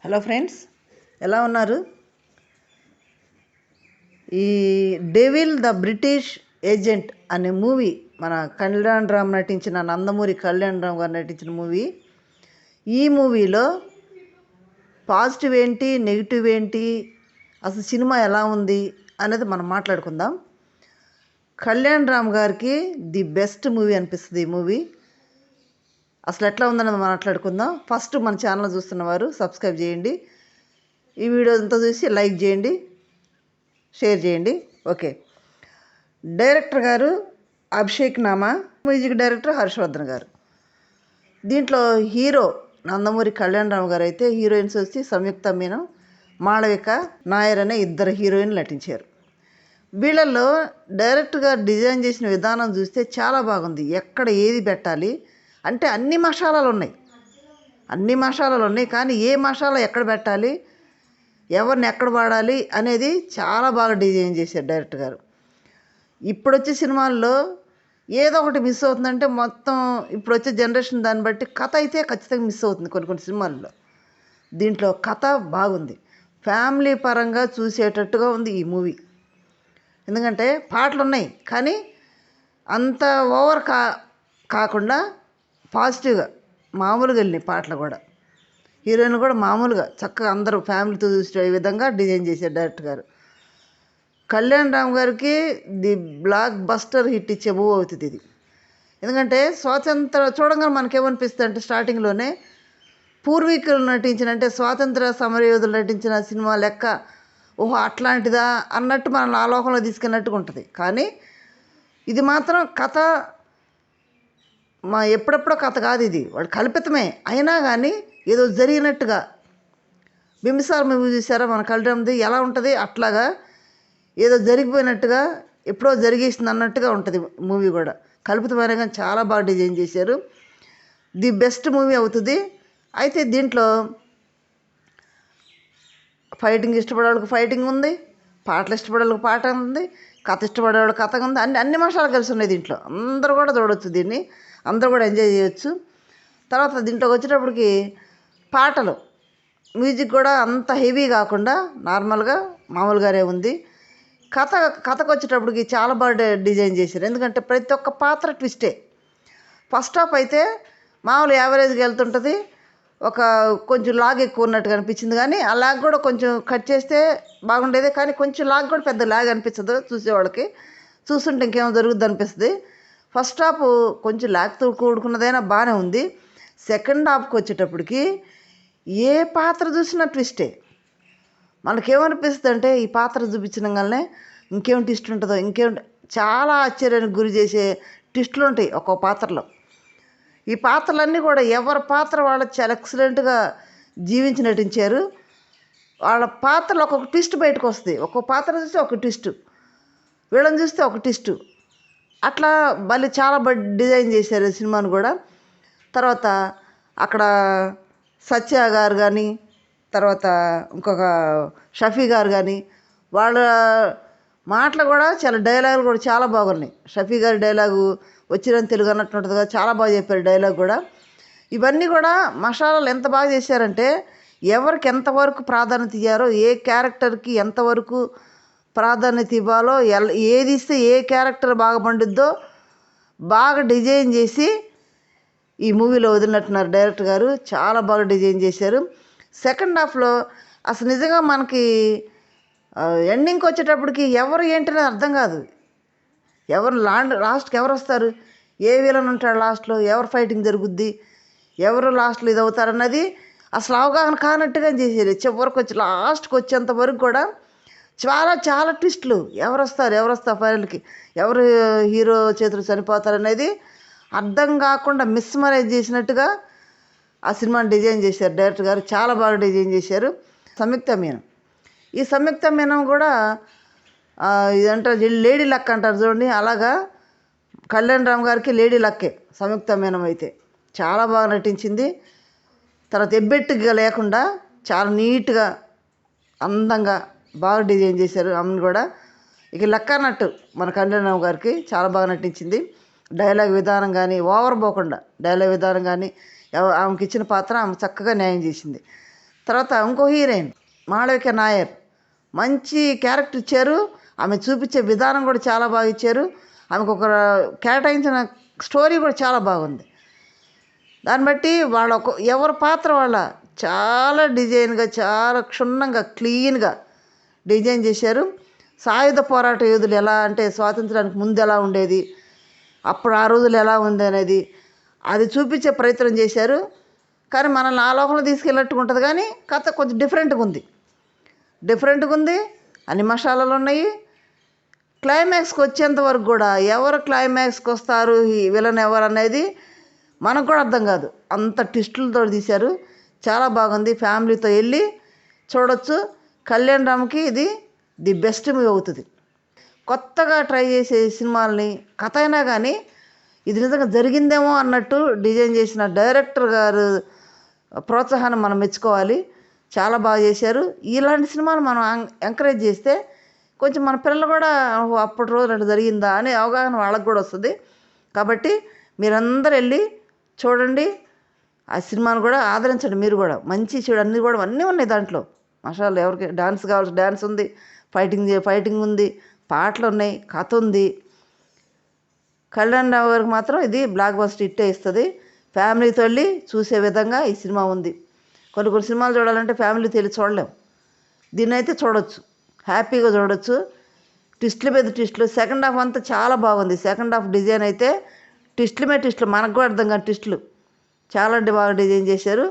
Hello friends, ఎలా ఉన్నారు? ఈ డెవిల్ ద బ్రిటిష్ ఏజెంట్ అనే మూవీ మన కళ్యాణ్ రామ్ నటించిన, నందమూరి కళ్యాణ్ రామ్ గారు నటించిన మూవీ. ఈ మూవీలో పాజిటివ్ ఏంటి, నెగిటివ్ ఏంటి, అసలు సినిమా ఎలా ఉంది అనేది మనం మాట్లాడుకుందాం. కళ్యాణ్ రామ్ గారికి ది బెస్ట్ మూవీ అనిపిస్తుంది ఈ మూవీ. అసలు ఎట్లా ఉందన్నది మాట్లాడుకుందాం. ఫస్ట్ మన ఛానల్ చూస్తున్నవారు సబ్స్క్రైబ్ చేయండి, ఈ వీడియో అంతా చూసి లైక్ చేయండి, షేర్ చేయండి. ఓకే. డైరెక్టర్ గారు అభిషేక్ నామా, మ్యూజిక్ డైరెక్టర్ హర్షవర్ధన్ గారు. దీంట్లో హీరో నందమూరి కళ్యాణ్ రామ్ గారు అయితే, హీరోయిన్స్ వచ్చి సంయుక్త మీనన్, మాళవిక నాయర్ అనే ఇద్దరు హీరోయిన్లు నటించారు. వీళ్ళల్లో డైరెక్ట్గా డిజైన్ చేసిన విధానం చూస్తే చాలా బాగుంది. ఎక్కడ ఏది పెట్టాలి అంటే అన్ని మసాలాలు ఉన్నాయి, కానీ ఏ మసాలా ఎక్కడ పెట్టాలి, ఎవరిని ఎక్కడ వాడాలి అనేది చాలా బాగా డిజైన్ చేశారు డైరెక్టర్ గారు. ఇప్పుడు వచ్చే సినిమాల్లో ఏదో ఒకటి మిస్ అవుతుందంటే మొత్తం ఇప్పుడు వచ్చే జనరేషన్ దాన్ని బట్టి కథ అయితే ఖచ్చితంగా మిస్ అవుతుంది కొన్ని సినిమాల్లో. దీంట్లో కథ బాగుంది, ఫ్యామిలీ పరంగా చూసేటట్టుగా ఉంది ఈ మూవీ. ఎందుకంటే పాటలు ఉన్నాయి, కానీ అంత ఓవర్ కాకుండా పాజిటివ్గా మామూలుగా వెళ్ళినాయి పాటలు కూడా. హీరోయిన్ కూడా మామూలుగా చక్కగా అందరూ ఫ్యామిలీతో చూసే విధంగా డిజైన్ చేశారు డైరెక్టర్ గారు. కళ్యాణ్ రామ్ గారికి ది బ్లాక్ బస్టర్ హిట్ ఇచ్చే మూవీ అవుతుంది ఇది. ఎందుకంటే స్వాతంత్ర చూడంగానే మనకేమనిపిస్తుంది అంటే, స్టార్టింగ్లోనే పూర్వీకులు నటించిన, అంటే స్వాతంత్ర సమరయోధులు నటించిన సినిమా లెక్క, ఓహో అట్లాంటిదా అన్నట్టు మన ఆలోకంలో తీసుకున్నట్టుగా ఉంటుంది. కానీ ఇది మాత్రం కథ ఎప్పుడెప్పుడో కథ కాదు, ఇది వాడు కల్పితమే అయినా కానీ ఏదో జరిగినట్టుగా. బింబిసార్ మూవీ చూసారా మన కళ్యాణ్ది, ఎలా ఉంటుంది అట్లాగా ఏదో జరిగిపోయినట్టుగా, ఎప్పుడో జరిగేసింది అన్నట్టుగా ఉంటుంది మూవీ కూడా. కల్పితమైన కానీ చాలా బాగా డిజైన్ చేశారు. ది బెస్ట్ మూవీ అవుతుంది. అయితే దీంట్లో ఫైటింగ్ ఇష్టపడే వాళ్ళకి ఫైటింగ్ ఉంది, పాటలు ఇష్టపడే వాళ్ళకి పాట ఉంది, కథ ఇష్టపడే వాళ్ళకి కథ ఉంది, అన్ని మసాలా కలిసి ఉన్నాయి దీంట్లో. అందరూ కూడా చూడవచ్చు దీన్ని, అందరూ కూడా ఎంజాయ్ చేయొచ్చు. తర్వాత దీంట్లోకి వచ్చేటప్పటికి పాటలు, మ్యూజిక్ కూడా అంత హెవీ కాకుండా నార్మల్గా మామూలుగానే ఉంది. కథకు వచ్చేటప్పటికి చాలా బాగా డిజైన్ చేశారు. ఎందుకంటే ప్రతి ఒక్క పాత్ర ట్విస్టే. ఫస్ట్ హాఫ్ అయితే మామూలు యావరేజ్గా వెళ్తుంటుంది, ఒక కొంచెం లాగ్ ఎక్కువ ఉన్నట్టుగా అనిపించింది. కానీ ఆ లాగ్ కూడా కొంచెం కట్ చేస్తే బాగుండేది, కానీ కొంచెం లాగ్ కూడా పెద్ద లాగ్ అనిపించదు చూసేవాళ్ళకి. చూస్తుంటే ఇంకేమో జరుగుద్ది అనిపిస్తుంది. ఫస్ట్ హాఫ్ కొంచెం లాగ్తో కూడుకున్నదైనా బాగానే ఉంది. సెకండ్ హాఫ్కి వచ్చేటప్పటికి ఏ పాత్ర చూసినా ట్విస్టే. మనకేమనిపిస్తుంది అంటే, ఈ పాత్ర చూపించడంగానే ఇంకేం ట్విస్ట్ ఉంటుందో, చాలా ఆశ్చర్యానికి గురి చేసే ట్విస్టులు ఉంటాయి ఒక్కో పాత్రలో. ఈ పాత్రలన్నీ కూడా ఎవరి పాత్ర వాళ్ళు చాలా ఎక్సలెంట్గా జీవించి నటించారు. వాళ్ళ పాత్రలు ఒక్కొక్క ట్విస్ట్ బయటకు వస్తుంది. ఒక్కొక్క పాత్ర చూస్తే ఒక ట్విస్ట్, వీళ్ళని చూస్తే ఒక ట్విస్ట్, అట్లా మళ్ళీ చాలా డిజైన్ చేశారు సినిమాను కూడా. తర్వాత అక్కడ సత్య గారు కానీ, తర్వాత ఇంకొక షఫీ గారు కానీ, వాళ్ళ మాటలు కూడా చాలా డైలాగులు కూడా చాలా బాగున్నాయి. షఫీ గారి డైలాగు వచ్చిన తెలుగు అన్నట్టు ఉంటుంది కదా, చాలా బాగా చెప్పారు డైలాగ్ కూడా. ఇవన్నీ కూడా మసాలాలు ఎంత బాగా చేశారంటే, ఎవరికి ఎంతవరకు ప్రాధాన్యత ఇవ్వారో, ఏ క్యారెక్టర్కి ఎంతవరకు ప్రాధాన్యత ఇవ్వాలో, ఏది ఇస్తే ఏ క్యారెక్టర్ బాగా పండుద్దో బాగా డిజైన్ చేసి ఈ మూవీలో వదిలినట్టున్నారు డైరెక్టర్ గారు. చాలా బాగా డిజైన్ చేశారు. సెకండ్ హాఫ్లో అసలు నిజంగా మనకి ఎండింగ్కి వచ్చేటప్పటికి ఎవరు ఏంటనేది అర్థం కాదు. ఎవరు లాస్ట్కి ఎవరు వస్తారు, ఏ విలన్ ఉంటాడు లాస్ట్లో, ఎవరు ఫైటింగ్ జరుగుద్ది, ఎవరు లాస్ట్లో ఇది అవుతారన్నది అసలు అవగాహన కానట్టుగా చేసేది. చివరికి వచ్చి లాస్ట్కి వచ్చేంత వరకు కూడా చాలా ట్విస్టులు. ఎవరు వస్తారు ఫైనల్కి, ఎవరు హీరో చేతులు చనిపోతారనేది అర్థం కాకుండా మిస్మరైజ్ చేసినట్టుగా ఆ సినిమాని డిజైన్ చేశారు డైరెక్టర్ గారు. చాలా బాగా డిజైన్ చేశారు. సంయుక్త మీనన్, ఈ సంయుక్త మీనన్ కూడా ఇదంటారు లేడీ లక్ అంటారు చూడండి, అలాగా కళ్యాణ్ రామ్ గారికి లేడీ లక్కే సంయుక్త మీనన్ అయితే. చాలా బాగా నటించింది. తర్వాత ఎబ్బెట్టుగా లేకుండా చాలా నీట్గా అందంగా బాగా డిజైన్ చేశారు ఆమెను కూడా. ఇక లెక్క అన్నట్టు మన కళ్యాణ్ రామ్ గారికి చాలా బాగా నటించింది. డైలాగ్ విధానం కానీ ఓవర్ పోకుండా, డైలాగ్ విధానం కానీ ఆమెకి ఇచ్చిన పాత్ర ఆమె చక్కగా న్యాయం చేసింది. తర్వాత ఇంకో హీరోయిన్ మాళవిక నాయర్, మంచి క్యారెక్టర్ ఇచ్చారు. ఆమె చూపించే విధానం కూడా చాలా బాగా ఇచ్చారు. ఆమెకు ఒక కేటాయించిన స్టోరీ కూడా చాలా బాగుంది. దాన్ని బట్టి ఎవరి పాత్ర వాళ్ళ చాలా డిజైన్గా, చాలా క్షుణ్ణంగా, క్లీన్గా డిజైన్ చేశారు. సాయుధ పోరాట యోధులు ఎలా అంటే స్వాతంత్రానికి ముందు ఎలా ఉండేది, అప్పుడు ఆ రోజులు ఎలా ఉంది అనేది అది చూపించే ప్రయత్నం చేశారు. కానీ మనల్ని ఆ లోకంలో తీసుకెళ్ళినట్టుగా ఉంటుంది, కానీ కథ కొంచెం డిఫరెంట్గా ఉంది. అన్ని మసాలాలు ఉన్నాయి. క్లైమాక్స్కి వచ్చేంత వరకు కూడా ఎవరు క్లైమాక్స్కి వస్తారు, ఈ విలన్ ఎవరు అనేది మనకు కూడా అర్థం కాదు. అంత ట్విస్టులతో తీశారు. చాలా బాగుంది. ఫ్యామిలీతో వెళ్ళి చూడొచ్చు. కళ్యాణ్ రామ్కి ఇది ది బెస్ట్ మూవీ అవుతుంది. కొత్తగా ట్రై చేసే సినిమాలని కథ అయినా కానీ ఇది నిజంగా జరిగిందేమో అన్నట్టు డిజైన్ చేసిన డైరెక్టర్ గారు ప్రోత్సాహాన్ని మనం మెచ్చుకోవాలి. చాలా బాగా చేశారు. ఇలాంటి సినిమాలు మనం ఎంకరేజ్ చేస్తే కొంచెం మన పిల్లలు కూడా అప్పటి రోజు అటు జరిగిందా అనే అవగాహన వాళ్ళకు కూడా వస్తుంది. కాబట్టి మీరందరూ వెళ్ళి చూడండి. ఆ సినిమాను కూడా ఆదరించండి. మీరు కూడా మంచి చెడు అన్నీ ఉన్నాయి దాంట్లో. మసాలా ఎవరికి డాన్స్ కావాల్సి డాన్స్ ఉంది, ఫైటింగ్ ఉంది, పాటలు ఉన్నాయి, కథ ఉంది. కళ్యాణ్ రావు గారికి మాత్రం ఇది బ్లాక్ బస్టర్ హిట్టే ఇస్తుంది. ఫ్యామిలీతో వెళ్ళి చూసే విధంగా ఈ సినిమా ఉంది. కొన్ని సినిమాలు చూడాలంటే ఫ్యామిలీతో వెళ్ళి చూడలేం. దీన్ని అయితే చూడొచ్చు, హ్యాపీగా చూడొచ్చు. ట్విస్టుల మీద ట్విస్టులు. సెకండ్ హాఫ్ అంతా చాలా బాగుంది. సెకండ్ హాఫ్ డిజైన్ అయితే ట్విస్టులు మనకు కూడా అర్థం కాని ట్విస్టులు చాలా బాగా డిజైన్ చేశారు.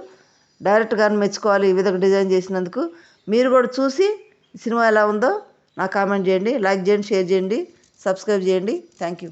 డైరెక్టర్ గారిని మెచ్చుకోవాలి ఈ విధంగా డిజైన్ చేసినందుకు. మీరు కూడా చూసి సినిమా ఎలా ఉందో నాకు కామెంట్ చేయండి, లైక్ చేయండి, షేర్ చేయండి, సబ్స్క్రైబ్ చేయండి. Thank you.